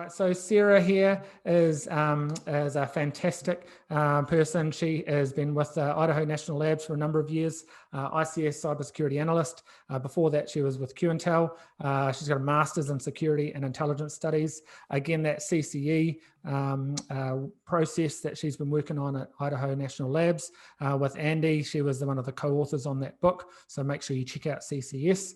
Right, so Sarah here is a fantastic person. She has been with Idaho National Labs for a number of years, ICS cybersecurity analyst. Before that, she was with Q-Intel. She's got a master's in security and intelligence studies. Again, that CCE process that she's been working on at Idaho National Labs with Andy. She was one of the co-authors on that book. So make sure you check out CCS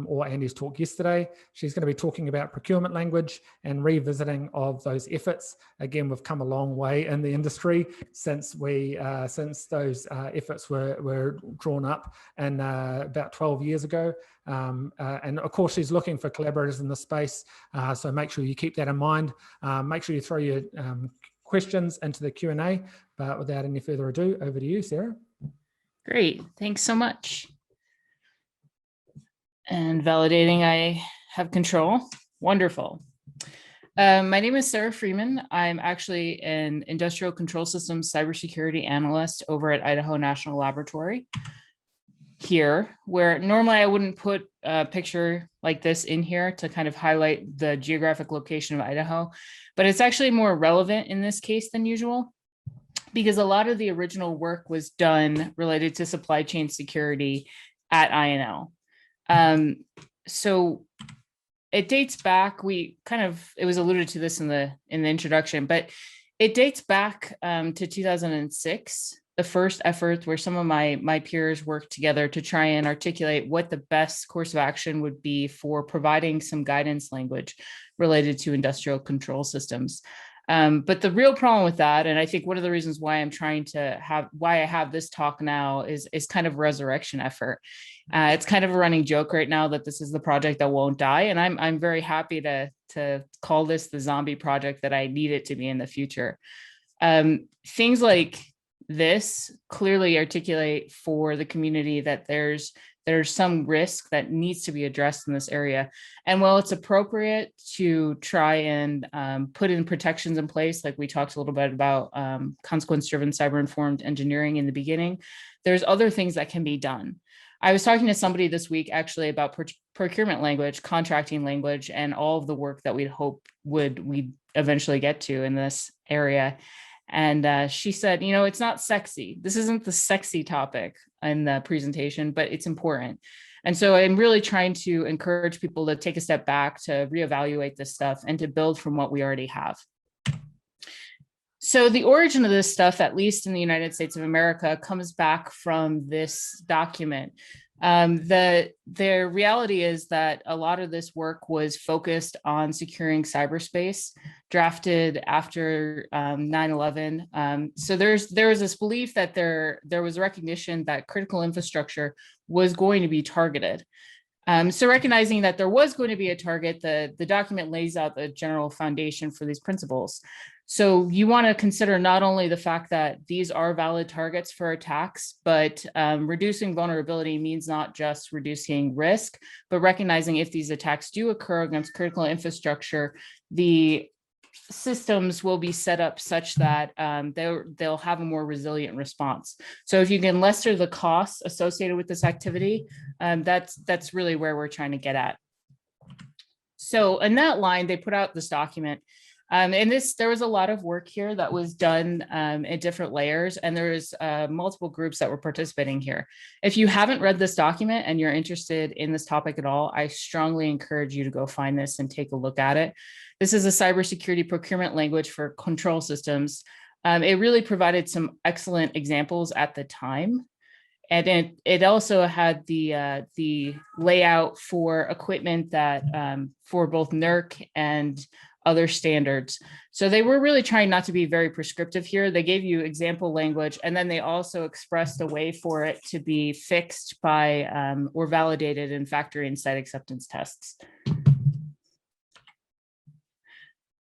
or Andy's talk yesterday. She's going to be talking about procurement language and revisiting of those efforts. Again, we've come a long way in the industry since those efforts were drawn up and about 12 years ago. And of course, she's looking for collaborators in the space. So make sure you keep that in mind. Make sure you throw your questions into the Q&A. But without any further ado, over to you, Sarah. Great, thanks so much. And validating, I have control. Wonderful. My name is Sarah Freeman. I'm actually an industrial control systems cybersecurity analyst over at Idaho National Laboratory here, where normally I wouldn't put a picture like this in here to kind of highlight the geographic location of Idaho, but it's actually more relevant in this case than usual because a lot of the original work was done related to supply chain security at INL. So it dates back, it was alluded to this in the introduction, but it dates back to 2006, the first effort where some of my peers worked together to try and articulate what the best course of action would be for providing some guidance language related to industrial control systems. But the real problem with that, and I think one of the reasons why I have this talk now is kind of a resurrection effort. It's kind of a running joke right now that this is the project that won't die. And I'm very happy to call this the zombie project that I need it to be in the future. Things like this clearly articulate for the community that there's some risk that needs to be addressed in this area. And while it's appropriate to try and put in protections in place, like we talked a little bit about consequence-driven cyber-informed engineering in the beginning, there's other things that can be done. I was talking to somebody this week actually about procurement language, contracting language, and all of the work that we'd hope we'd eventually get to in this area. And she said, you know, it's not sexy. This isn't the sexy topic in the presentation, but it's important. And so I'm really trying to encourage people to take a step back, to reevaluate this stuff and to build from what we already have. So the origin of this stuff, at least in the United States of America, comes back from this document. The reality is that a lot of this work was focused on securing cyberspace, drafted after 9/11. So there was this belief that there was recognition that critical infrastructure was going to be targeted. So recognizing that there was going to be a target, the document lays out the general foundation for these principles. So you want to consider not only the fact that these are valid targets for attacks, but reducing vulnerability means not just reducing risk, but recognizing if these attacks do occur against critical infrastructure, the systems will be set up such that they'll have a more resilient response. So if you can lesser the costs associated with this activity, that's really where we're trying to get at. So in that line, they put out this document. And there was a lot of work here that was done in different layers, and there was multiple groups that were participating here. If you haven't read this document and you're interested in this topic at all, I strongly encourage you to go find this and take a look at it. This is a cybersecurity procurement language for control systems. It really provided some excellent examples at the time. And it also had the layout for equipment that for both NERC and other standards. So they were really trying not to be very prescriptive here. They gave you example language, and then they also expressed a way for it to be fixed by or validated in factory and site acceptance tests.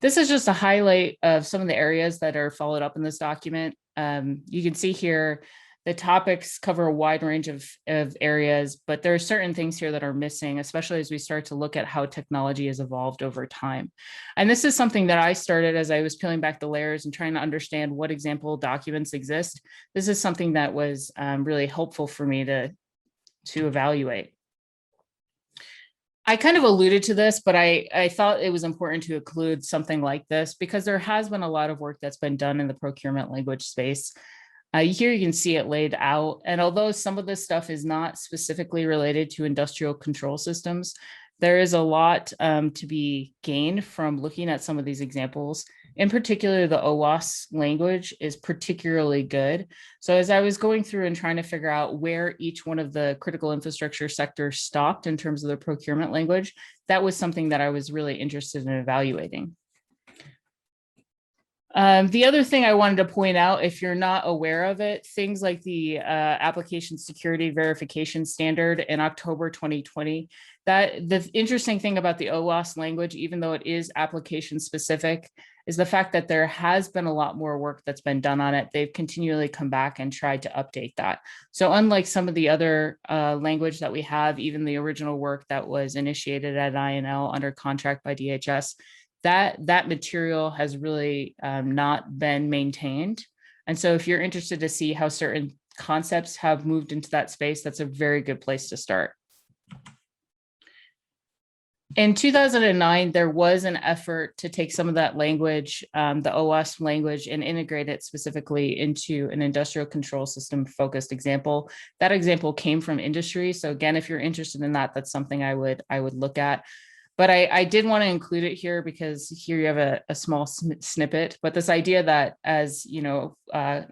This is just a highlight of some of the areas that are followed up in this document. You can see here the topics cover a wide range of areas, but there are certain things here that are missing, especially as we start to look at how technology has evolved over time. And this is something that I started as I was peeling back the layers and trying to understand what example documents exist. This is something that was really helpful for me to evaluate. I kind of alluded to this, but I thought it was important to include something like this because there has been a lot of work that's been done in the procurement language space. Here you can see it laid out. And although some of this stuff is not specifically related to industrial control systems, there is a lot to be gained from looking at some of these examples. In particular, the OWASP language is particularly good. So as I was going through and trying to figure out where each one of the critical infrastructure sectors stopped in terms of the procurement language, that was something that I was really interested in evaluating. The other thing I wanted to point out, if you're not aware of it, things like the application security verification standard in October 2020, that the interesting thing about the OWASP language, even though it is application specific, is the fact that there has been a lot more work that's been done on it. They've continually come back and tried to update that. So unlike some of the other language that we have, even the original work that was initiated at INL under contract by DHS, that material has really not been maintained. And so if you're interested to see how certain concepts have moved into that space, that's a very good place to start. In 2009, there was an effort to take some of that language, the OWASP language, and integrate it specifically into an industrial control system focused example. That example came from industry. So again, if you're interested in that, that's something I would look at. But I did want to include it here because here you have a small snippet, but this idea that as an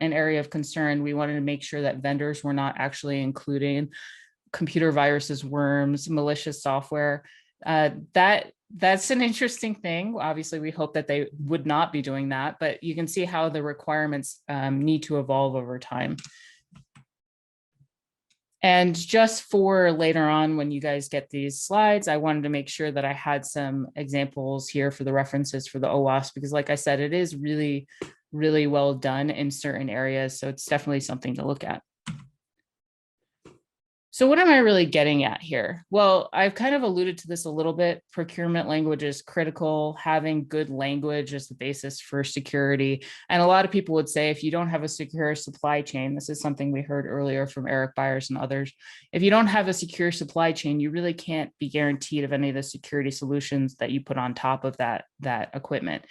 area of concern, we wanted to make sure that vendors were not actually including computer viruses, worms, malicious software. That's an interesting thing. Obviously, we hope that they would not be doing that, but you can see how the requirements need to evolve over time. And just for later on, when you guys get these slides, I wanted to make sure that I had some examples here for the references for the OWASP, because like I said, it is really, really well done in certain areas. So it's definitely something to look at. So what am I really getting at here? Well, I've kind of alluded to this a little bit. Procurement language is critical. Having good language is the basis for security. And a lot of people would say if you don't have a secure supply chain, this is something we heard earlier from Eric Byers and others. If you don't have a secure supply chain, you really can't be guaranteed of any of the security solutions that you put on top of that equipment.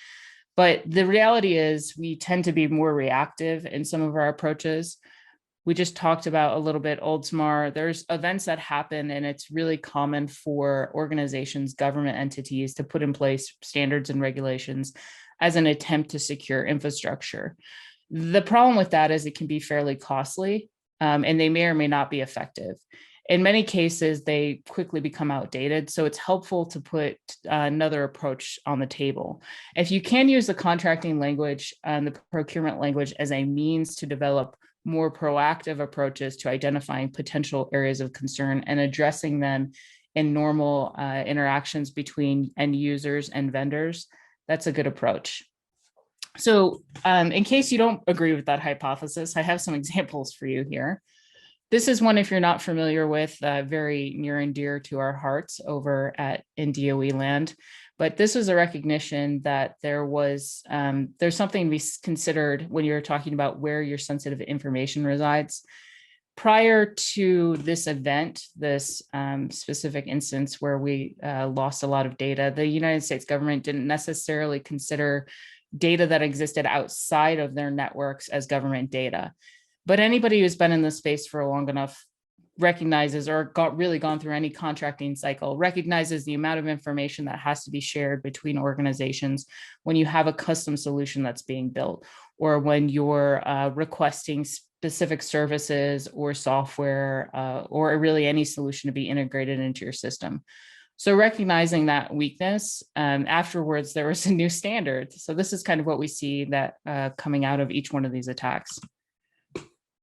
But the reality is we tend to be more reactive in some of our approaches. We just talked about a little bit Oldsmar. There's events that happen, and it's really common for organizations, government entities to put in place standards and regulations as an attempt to secure infrastructure. The problem with that is it can be fairly costly, and they may or may not be effective. In many cases, they quickly become outdated. So it's helpful to put another approach on the table. If you can use the contracting language and the procurement language as a means to develop more proactive approaches to identifying potential areas of concern and addressing them in normal interactions between end users and vendors, that's a good approach. So in case you don't agree with that hypothesis, I have some examples for you here. This is one, if you're not familiar with, very near and dear to our hearts over in DOE land. But this was a recognition that there's something to be considered when you're talking about where your sensitive information resides. Prior to this event, this specific instance where we lost a lot of data, the United States government didn't necessarily consider data that existed outside of their networks as government data. But anybody who's been in this space for long enough recognizes, or really gone through any contracting cycle, recognizes the amount of information that has to be shared between organizations when you have a custom solution that's being built, or when you're requesting specific services or software, or really any solution to be integrated into your system. So recognizing that weakness, afterwards, there was a new standard. So this is kind of what we see that coming out of each one of these attacks.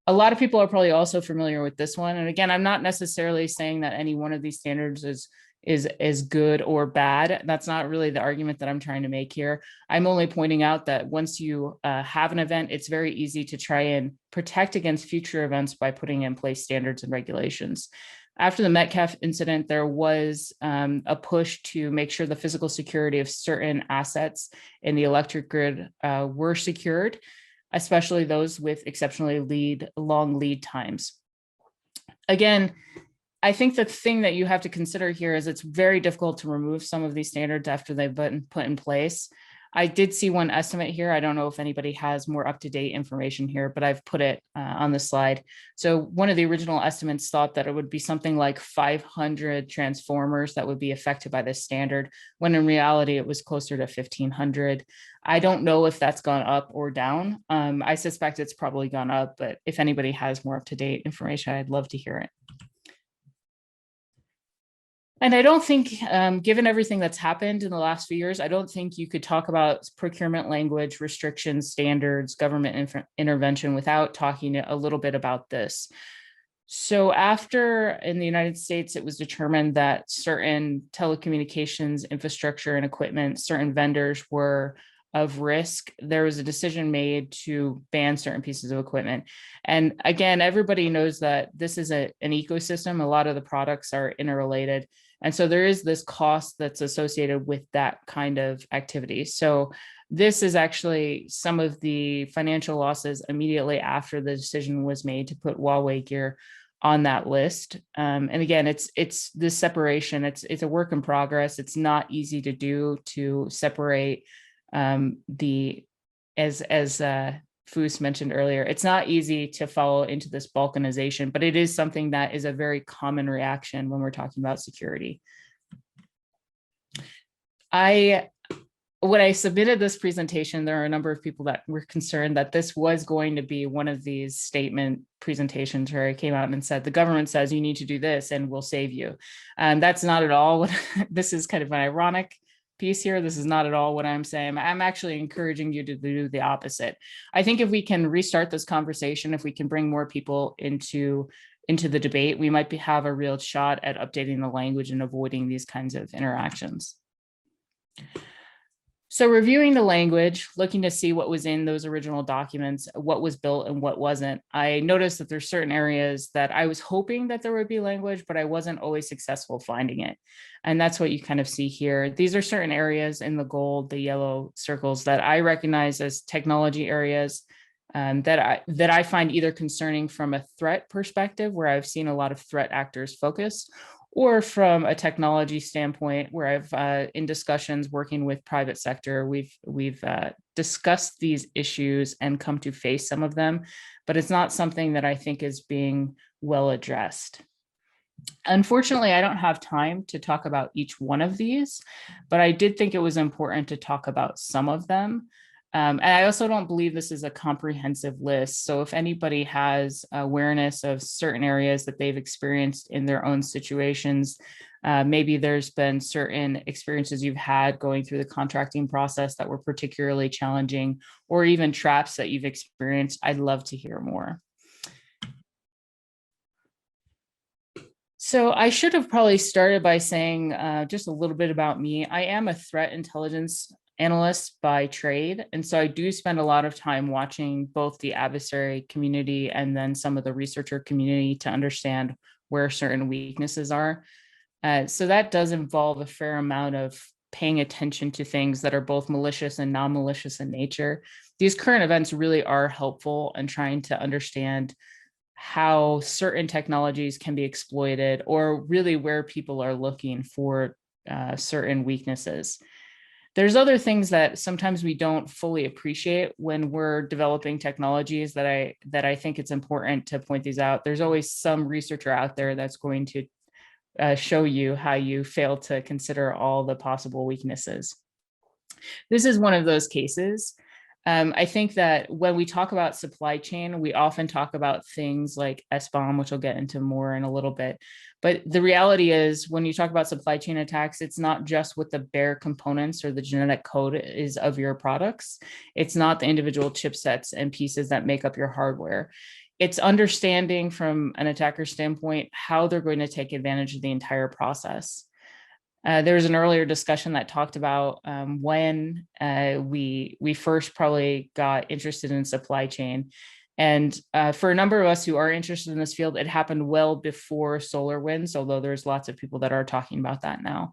A lot of people are probably also familiar with this one. And again, I'm not necessarily saying that any one of these standards is good or bad. That's not really the argument that I'm trying to make here. I'm only pointing out that once you have an event, it's very easy to try and protect against future events by putting in place standards and regulations. After the Metcalf incident, there was a push to make sure the physical security of certain assets in the electric grid were secured, especially those with exceptionally long lead times. Again, I think the thing that you have to consider here is it's very difficult to remove some of these standards after they've been put in place. I did see one estimate here. I don't know if anybody has more up-to-date information here, but I've put it on the slide. So one of the original estimates thought that it would be something like 500 transformers that would be affected by this standard, when in reality it was closer to 1,500. I don't know if that's gone up or down. I suspect it's probably gone up, but if anybody has more up-to-date information, I'd love to hear it. And I don't think, given everything that's happened in the last few years, I don't think you could talk about procurement language, restrictions, standards, government intervention without talking a little bit about this. So after in the United States, it was determined that certain telecommunications infrastructure and equipment, certain vendors were of risk, there was a decision made to ban certain pieces of equipment. And again, everybody knows that this is an ecosystem. A lot of the products are interrelated. And so there is this cost that's associated with that kind of activity. So this is actually some of the financial losses immediately after the decision was made to put Huawei gear on that list. And again, it's this separation. It's a work in progress. It's not easy to do, to separate as Foos mentioned earlier, it's not easy to follow into this balkanization, but it is something that is a very common reaction when we're talking about security. When I submitted this presentation, there are a number of people that were concerned that this was going to be one of these statement presentations where I came out and said, the government says you need to do this and we'll save you. That's not at all what this is kind of an ironic piece here. This is not at all what I'm saying. I'm actually encouraging you to do the opposite. I think if we can restart this conversation, if we can bring more people into the debate, we might have a real shot at updating the language and avoiding these kinds of interactions. So reviewing the language, looking to see what was in those original documents, what was built and what wasn't, I noticed that there's certain areas that I was hoping that there would be language, but I wasn't always successful finding it. And that's what you kind of see here. These are certain areas in the gold, the yellow circles that I recognize as technology areas that I find either concerning from a threat perspective, where I've seen a lot of threat actors focus, or from a technology standpoint, where I've in discussions working with private sector, we've discussed these issues and come to face some of them, but it's not something that I think is being well addressed. Unfortunately, I don't have time to talk about each one of these, but I did think it was important to talk about some of them. And I also don't believe this is a comprehensive list. So if anybody has awareness of certain areas that they've experienced in their own situations, maybe there's been certain experiences you've had going through the contracting process that were particularly challenging, or even traps that you've experienced, I'd love to hear more. So I should have probably started by saying just a little bit about me. I am a threat intelligence analyst by trade. And so I do spend a lot of time watching both the adversary community and then some of the researcher community to understand where certain weaknesses are. So that does involve a fair amount of paying attention to things that are both malicious and non-malicious in nature. These current events really are helpful in trying to understand how certain technologies can be exploited, or really where people are looking for certain weaknesses. There's other things that sometimes we don't fully appreciate when we're developing technologies that I think it's important to point these out. There's always some researcher out there that's going to show you how you fail to consider all the possible weaknesses. This is one of those cases. I think that when we talk about supply chain, we often talk about things like SBOM, which I'll get into more in a little bit. But the reality is, when you talk about supply chain attacks, it's not just what the bare components or the genetic code is of your products. It's not the individual chipsets and pieces that make up your hardware. It's understanding from an attacker standpoint how they're going to take advantage of the entire process. There was an earlier discussion that talked about when we first probably got interested in supply chain. And for a number of us who are interested in this field, it happened well before SolarWinds, although there's lots of people that are talking about that now.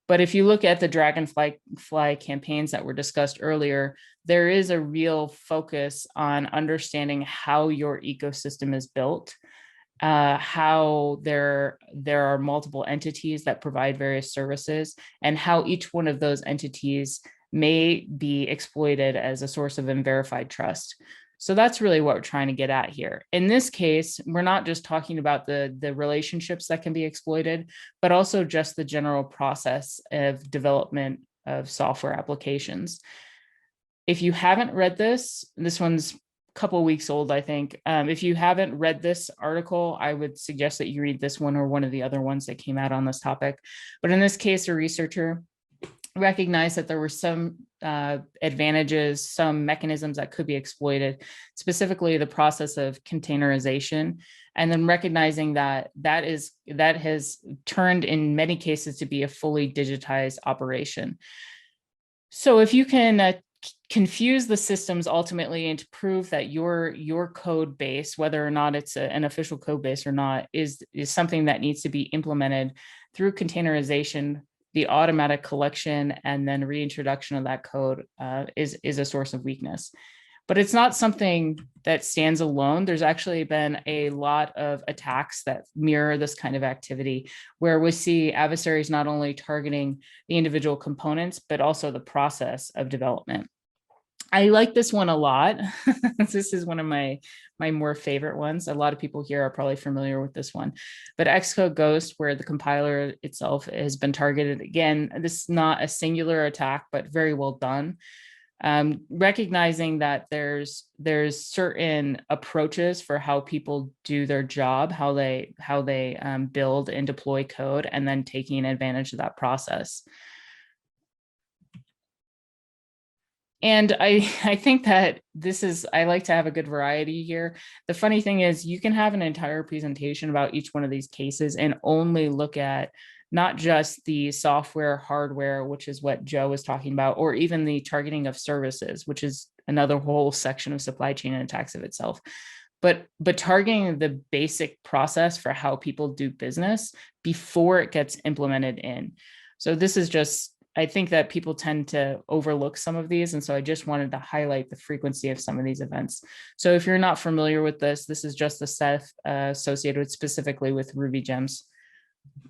But if you look at the Dragonfly campaigns that were discussed earlier, there is a real focus on understanding how your ecosystem is built. how there are multiple entities that provide various services, and how each one of those entities may be exploited as a source of unverified trust. So that's really what we're trying to get at here. In this case, we're not just talking about the relationships that can be exploited, but also just the general process of development of software applications. If you haven't read this one's a couple of weeks old, I think. If you haven't read this article, I would suggest that you read this one or one of the other ones that came out on this topic. But in this case, a researcher recognized that there were some advantages, some mechanisms that could be exploited, specifically the process of containerization, and then recognizing that that has turned in many cases to be a fully digitized operation. So if you can confuse the systems ultimately and to prove that your code base, whether or not it's an official code base or not, is something that needs to be implemented through containerization, the automatic collection and then reintroduction of that code is a source of weakness. But it's not something that stands alone. There's actually been a lot of attacks that mirror this kind of activity, where we see adversaries not only targeting the individual components, but also the process of development. I like this one a lot. This is one of my more favorite ones. A lot of people here are probably familiar with this one, but Xcode Ghost, where the compiler itself has been targeted. Again, this is not a singular attack, but very well done. Recognizing that there's certain approaches for how people do their job, how they build and deploy code, and then taking advantage of that process. And I think that I like to have a good variety here. The funny thing is you can have an entire presentation about each one of these cases and only look at not just the software, hardware, which is what Joe was talking about, or even the targeting of services, which is another whole section of supply chain attacks of itself. But targeting the basic process for how people do business before it gets implemented in. So this is just, I think that people tend to overlook some of these. And so I just wanted to highlight the frequency of some of these events. So if you're not familiar with this is just the set associated specifically with Ruby gems.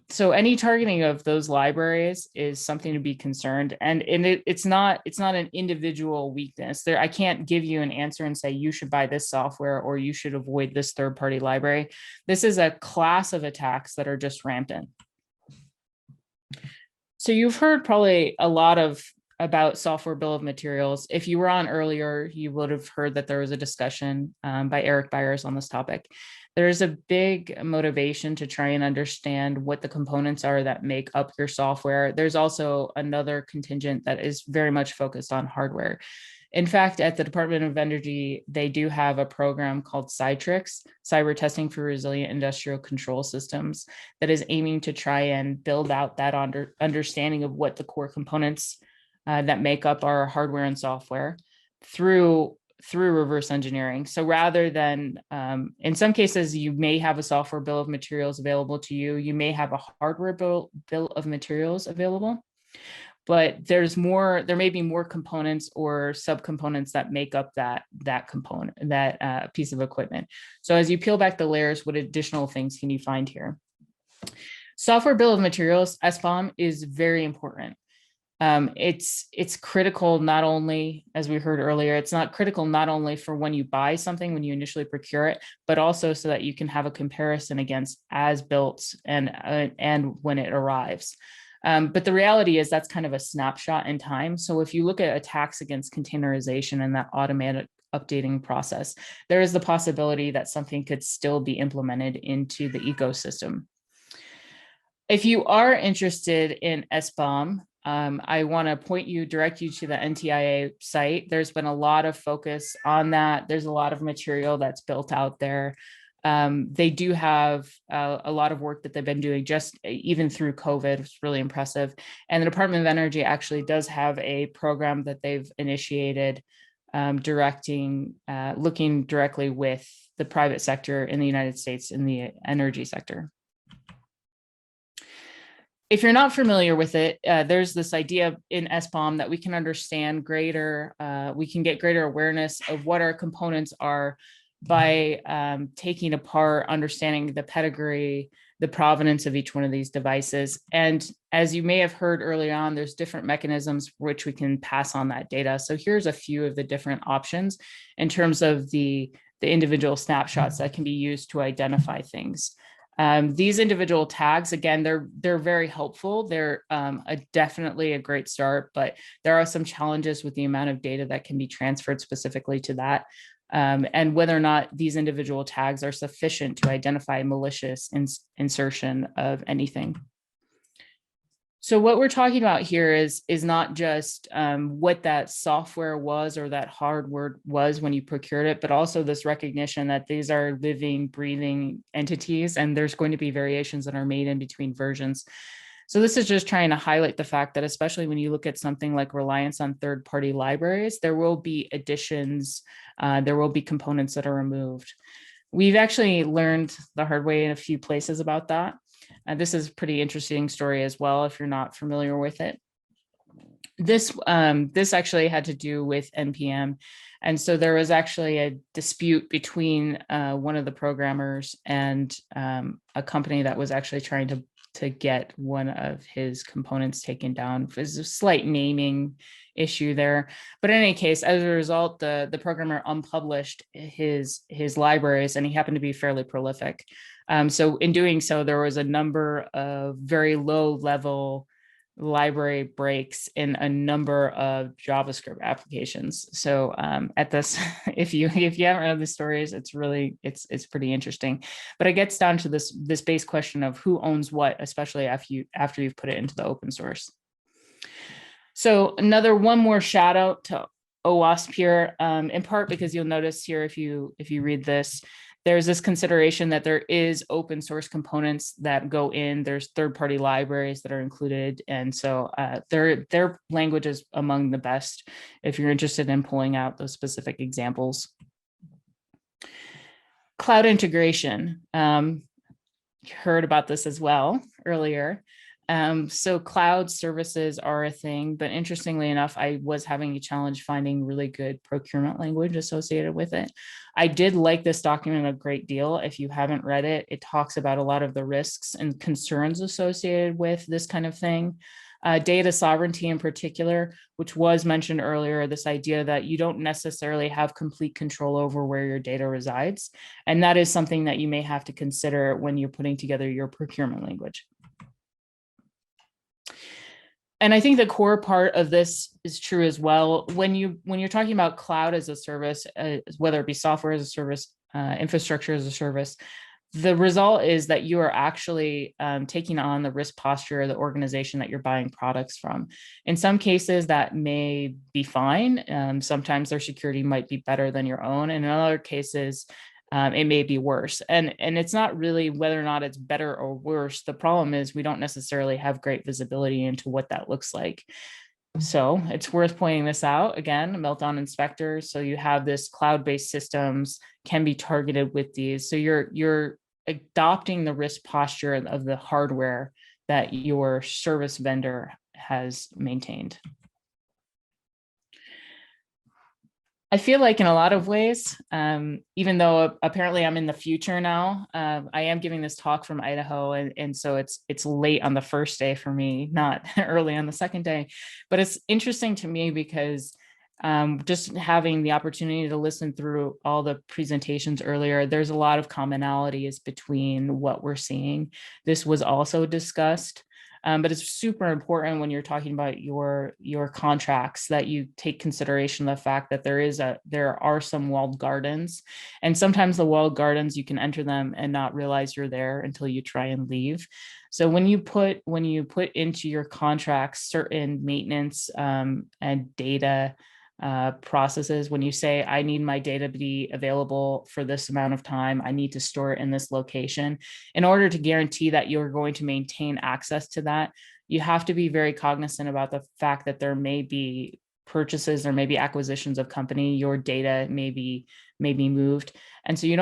So any targeting of those libraries is something to be concerned. And it's not an individual weakness. I can't give you an answer and say you should buy this software or you should avoid this third-party library. This is a class of attacks that are just rampant. So you've heard probably a lot about software bill of materials. If you were on earlier, you would have heard that there was a discussion by Eric Byers on this topic. There's a big motivation to try and understand what the components are that make up your software. There's also another contingent that is very much focused on hardware. In fact, at the Department of Energy, they do have a program called Cytrix, Cyber Testing for Resilient Industrial Control Systems, that is aiming to try and build out that understanding of what the core components that make up our hardware and software through reverse engineering. So rather than, in some cases, you may have a software bill of materials available to you, you may have a hardware bill of materials available, but there may be more components or subcomponents that make up that component, that piece of equipment. So as you peel back the layers, what additional things can you find here? Software bill of materials, SBOM, is very important. It's critical not only, as we heard earlier, it's not critical not only for when you buy something, when you initially procure it, but also so that you can have a comparison against as built and when it arrives. But the reality is that's kind of a snapshot in time. So if you look at attacks against containerization and that automatic updating process, there is the possibility that something could still be implemented into the ecosystem. If you are interested in SBOM, I want to direct you to the NTIA site. There's been a lot of focus on that. There's a lot of material that's built out there. They do have a lot of work that they've been doing just even through COVID. It's really impressive. And the Department of Energy actually does have a program that they've initiated looking directly with the private sector in the United States in the energy sector. If you're not familiar with it, there's this idea in SBOM that we can understand we can get greater awareness of what our components are by taking apart, understanding the pedigree, the provenance of each one of these devices. And as you may have heard early on, there's different mechanisms for which we can pass on that data. So here's a few of the different options in terms of the individual snapshots that can be used to identify things. These individual tags, again, they're very helpful. They're definitely a great start, but there are some challenges with the amount of data that can be transferred specifically to that, and whether or not these individual tags are sufficient to identify malicious insertion of anything. So what we're talking about here is not just what that software was or that hardware was when you procured it, but also this recognition that these are living, breathing entities, and there's going to be variations that are made in between versions. So this is just trying to highlight the fact that, especially when you look at something like reliance on third-party libraries, there will be additions, there will be components that are removed. We've actually learned the hard way in a few places about that. This is a pretty interesting story as well, if you're not familiar with it. This actually had to do with NPM. And so there was actually a dispute between one of the programmers and a company that was actually trying to get one of his components taken down. There's a slight naming issue there. But in any case, as a result, the programmer unpublished his libraries, and he happened to be fairly prolific. So in doing so, there was a number of very low level library breaks in a number of JavaScript applications. So at this, if you haven't read the stories, it's pretty interesting. But it gets down to this base question of who owns what, especially after you've put it into the open source. So one more shout out to owaspir, in part because you'll notice here if you read this, there's this consideration that there is open source components that go in, there's third-party libraries that are included. And so their language is among the best if you're interested in pulling out those specific examples. Cloud integration, heard about this as well earlier. So cloud services are a thing, but interestingly enough, I was having a challenge finding really good procurement language associated with it. I did like this document a great deal. If you haven't read it, it talks about a lot of the risks and concerns associated with this kind of thing. Data sovereignty in particular, which was mentioned earlier, this idea that you don't necessarily have complete control over where your data resides. And that is something that you may have to consider when you're putting together your procurement language. And I think the core part of this is true as well. When you're talking about cloud as a service, whether it be software as a service, infrastructure as a service, the result is that you are actually taking on the risk posture of the organization that you're buying products from. In some cases, that may be fine. Sometimes their security might be better than your own. And in other cases, it may be worse. And it's not really whether or not it's better or worse. The problem is we don't necessarily have great visibility into what that looks like. So it's worth pointing this out. Again, meltdown inspectors. So you have this cloud-based systems can be targeted with these. So you're adopting the risk posture of the hardware that your service vendor has maintained. I feel like in a lot of ways, even though apparently I'm in the future now, I am giving this talk from Idaho, and so it's late on the first day for me, not early on the second day. But it's interesting to me because just having the opportunity to listen through all the presentations earlier, there's a lot of commonalities between what we're seeing. This was also discussed. But it's super important when you're talking about your contracts that you take consideration of the fact that there are some walled gardens, and sometimes the walled gardens you can enter them and not realize you're there until you try and leave. So when you put into your contracts certain maintenance and data processes, when you say, I need my data to be available for this amount of time, I need to store it in this location, in order to guarantee that you're going to maintain access to that, you have to be very cognizant about the fact that there may be purchases, there may be acquisitions of company, your data may be moved. And so you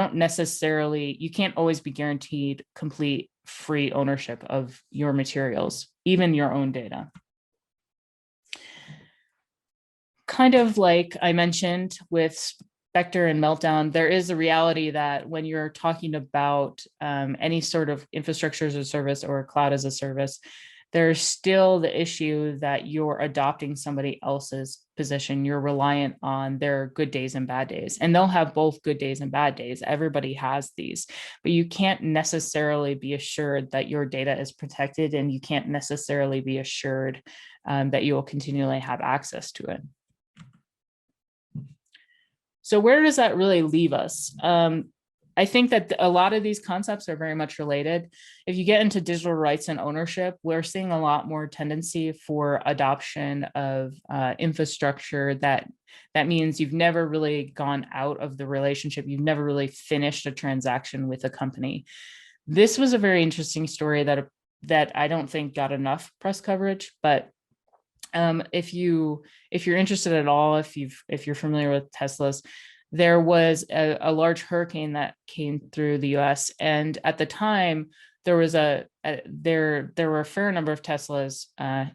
can't always be guaranteed complete free ownership of your materials, even your own data. Kind of like I mentioned with spectre and meltdown, there is a reality that when you're talking about any sort of infrastructure as a service or cloud as a service, there's still the issue that you're adopting somebody else's position. You're reliant on their good days and bad days, and they'll have both good days and bad days. Everybody has these, but you can't necessarily be assured that your data is protected, and you can't necessarily be assured that you will continually have access to it. So where does that really leave us? I think that a lot of these concepts are very much related. If you get into digital rights and ownership, we're seeing a lot more tendency for adoption of infrastructure that means you've never really gone out of the relationship. You've never really finished a transaction with a company. This was a very interesting story that I don't think got enough press coverage, but if you're interested at all, if you're familiar with Teslas, there was a large hurricane that came through the U.S. And at the time, there was there were a fair number of Teslas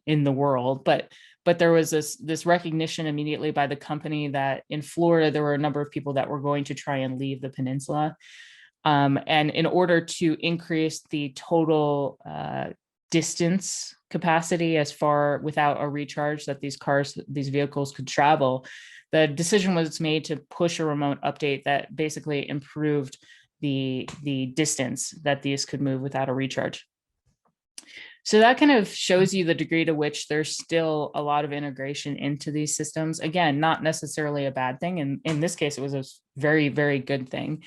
in the world, but there was this recognition immediately by the company that in Florida, there were a number of people that were going to try and leave the peninsula. And in order to increase the total distance capacity as far without a recharge that these vehicles could travel, the decision was made to push a remote update that basically improved the distance that these could move without a recharge. So that kind of shows you the degree to which there's still a lot of integration into these systems. Again, not necessarily a bad thing. And in this case, it was a very, very good thing.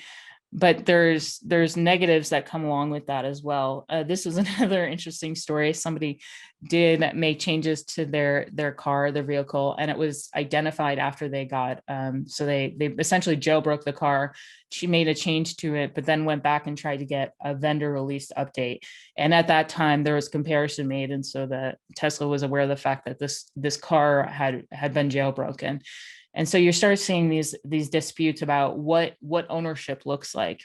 But there's negatives that come along with that as well. This was another interesting story. Somebody did make changes to their vehicle, and it was identified after they got, so they essentially jailbroke the car. She made a change to it, but then went back and tried to get a vendor released update. And at that time, there was comparison made, and so the Tesla was aware of the fact that this car had been jailbroken. And so you start seeing these disputes about what ownership looks like.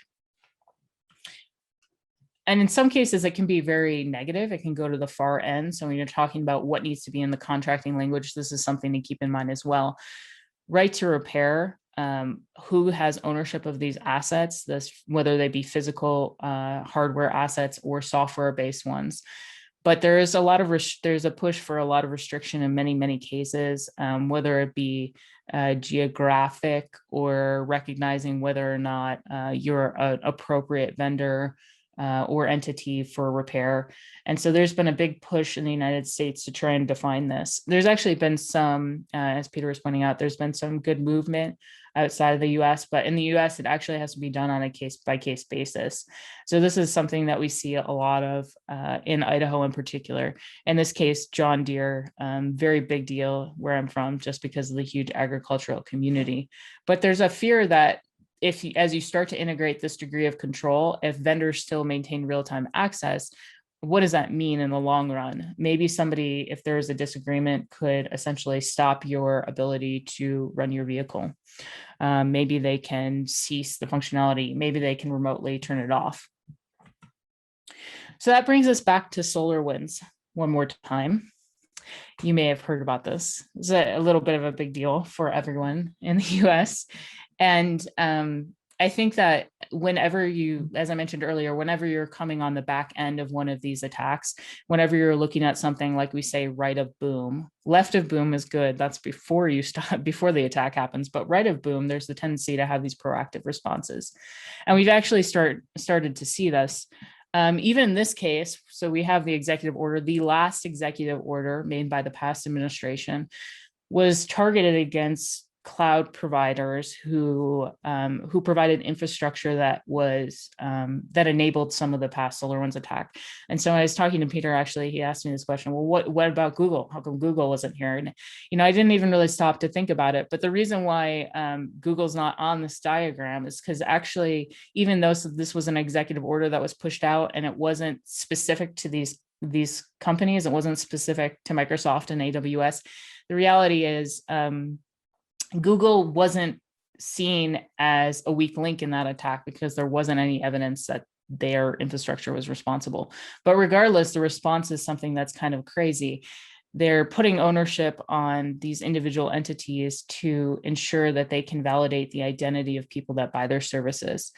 And in some cases, it can be very negative. It can go to the far end. So when you're talking about what needs to be in the contracting language, this is something to keep in mind as well. Right to repair, who has ownership of these assets, whether they be physical hardware assets or software-based ones. But there's a push for a lot of restriction in many cases, whether it be geographic or recognizing whether or not you're an appropriate vendor or entity for repair. And so there's been a big push in the United States to try and define this. There's actually been some, as Peter was pointing out, there's been some good movement outside of the US, but in the US, it actually has to be done on a case-by-case basis. So this is something that we see a lot of in Idaho in particular. In this case, John Deere, very big deal where I'm from, just because of the huge agricultural community. But there's a fear that as you start to integrate this degree of control, if vendors still maintain real-time access, what does that mean in the long run? Maybe somebody, if there is a disagreement, could essentially stop your ability to run your vehicle. Maybe they can cease the functionality. Maybe they can remotely turn it off. So that brings us back to SolarWinds one more time. You may have heard about this. It's a little bit of a big deal for everyone in the US. And I think that whenever as I mentioned earlier, whenever you're coming on the back end of one of these attacks, whenever you're looking at something like we say right of boom, left of boom is good. That's before before the attack happens. But right of boom, there's the tendency to have these proactive responses. And we've actually started to see this. Even in this case, so we have the executive order. The last executive order made by the past administration was targeted against cloud providers who provided infrastructure that was that enabled some of the past SolarWinds attack. And so I was talking to Peter, actually, he asked me this question, well, what about Google? How come Google wasn't here? And, I didn't even really stop to think about it. But the reason why Google's not on this diagram is because actually, even though this was an executive order that was pushed out and it wasn't specific to these companies, it wasn't specific to Microsoft and AWS, the reality is Google wasn't seen as a weak link in that attack because there wasn't any evidence that their infrastructure was responsible. But regardless, the response is something that's kind of crazy. they're putting ownership on these individual entities to ensure that they can validate the identity of people that buy their services.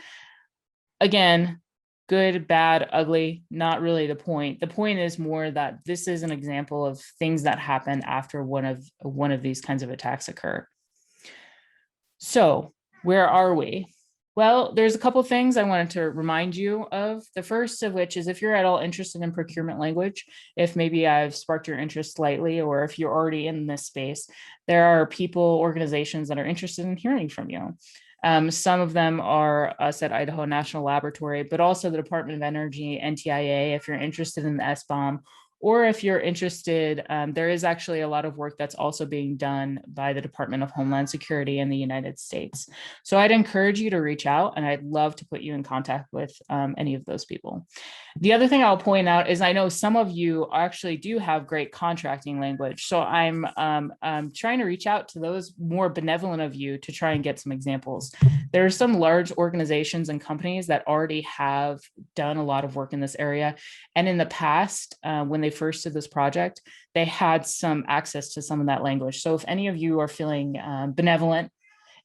Again, good, bad, ugly, not really the point. The point is more that this is an example of things that happen after one of these kinds of attacks occur. So where are we? Well, there's a couple of things I wanted to remind you of. The first of which is if you're at all interested in procurement language, if maybe I've sparked your interest slightly, or if you're already in this space, there are people, organizations that are interested in hearing from you. Some of them are us at Idaho National Laboratory, but also the Department of Energy, NTIA, if you're interested in the SBOM, or if you're interested, there is actually a lot of work that's also being done by the Department of Homeland Security in the United States. So I'd encourage you to reach out, and I'd love to put you in contact with any of those people. The other thing I'll point out is I know some of you actually do have great contracting language. So I'm trying to reach out to those more benevolent of you to try and get some examples. There are some large organizations and companies that already have done a lot of work in this area. And in the past, when they first did this project, they had some access to some of that language. So if any of you are feeling benevolent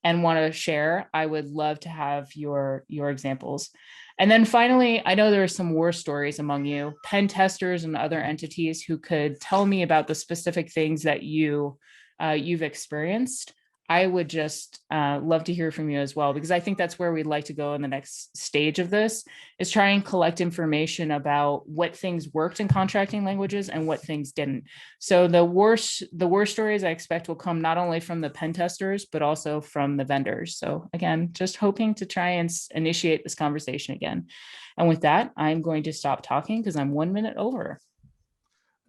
and want to share, I would love to have your examples. And then finally, I know there are some war stories among you, pen testers and other entities who could tell me about the specific things that you've experienced. I would just love to hear from you as well, because I think that's where we'd like to go in the next stage of this, is try and collect information about what things worked in contracting languages and what things didn't. So the war stories I expect will come not only from the pen testers, but also from the vendors. So again, just hoping to try and initiate this conversation again. And with that, I'm going to stop talking because I'm 1 minute over.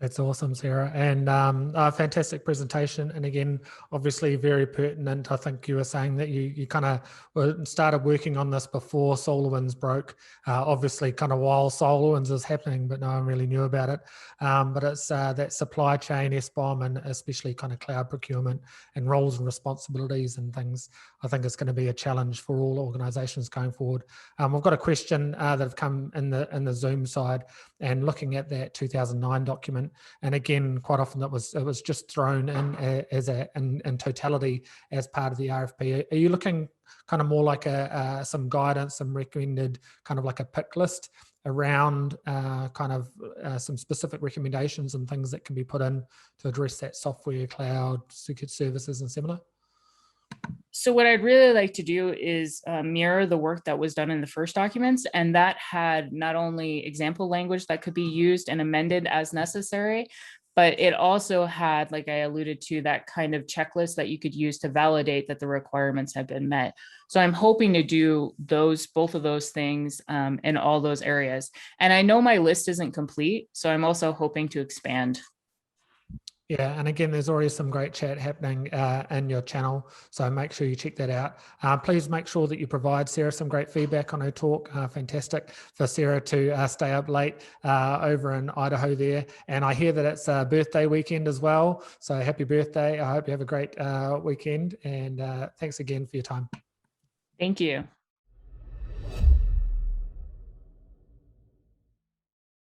That's awesome, Sarah, and a fantastic presentation. And again, obviously very pertinent. I think you were saying that you kind of started working on this before SolarWinds broke, obviously kind of while SolarWinds was happening, but no one really knew about it. But it's that supply chain, SBOM, and especially kind of cloud procurement and roles and responsibilities and things. I think it's going to be a challenge for all organizations going forward. We've got a question that have come in the Zoom side, and looking at that 2009 document. And again, quite often it was just thrown in as in totality as part of the RFP. Are you looking kind of more like some guidance, some recommended kind of like a pick list around some specific recommendations and things that can be put in to address that software, cloud, security services, and similar? So what I'd really like to do is mirror the work that was done in the first documents, and that had not only example language that could be used and amended as necessary, but it also had, like I alluded to, that kind of checklist that you could use to validate that the requirements have been met. So I'm hoping to do both of those things in all those areas. And I know my list isn't complete, so I'm also hoping to expand. Yeah, and again, there's already some great chat happening in your channel, so make sure you check that out. Please make sure that you provide Sarah some great feedback on her talk. Fantastic for Sarah to stay up late over in Idaho there. And I hear that it's a birthday weekend as well, so happy birthday. I hope you have a great weekend, and thanks again for your time. Thank you.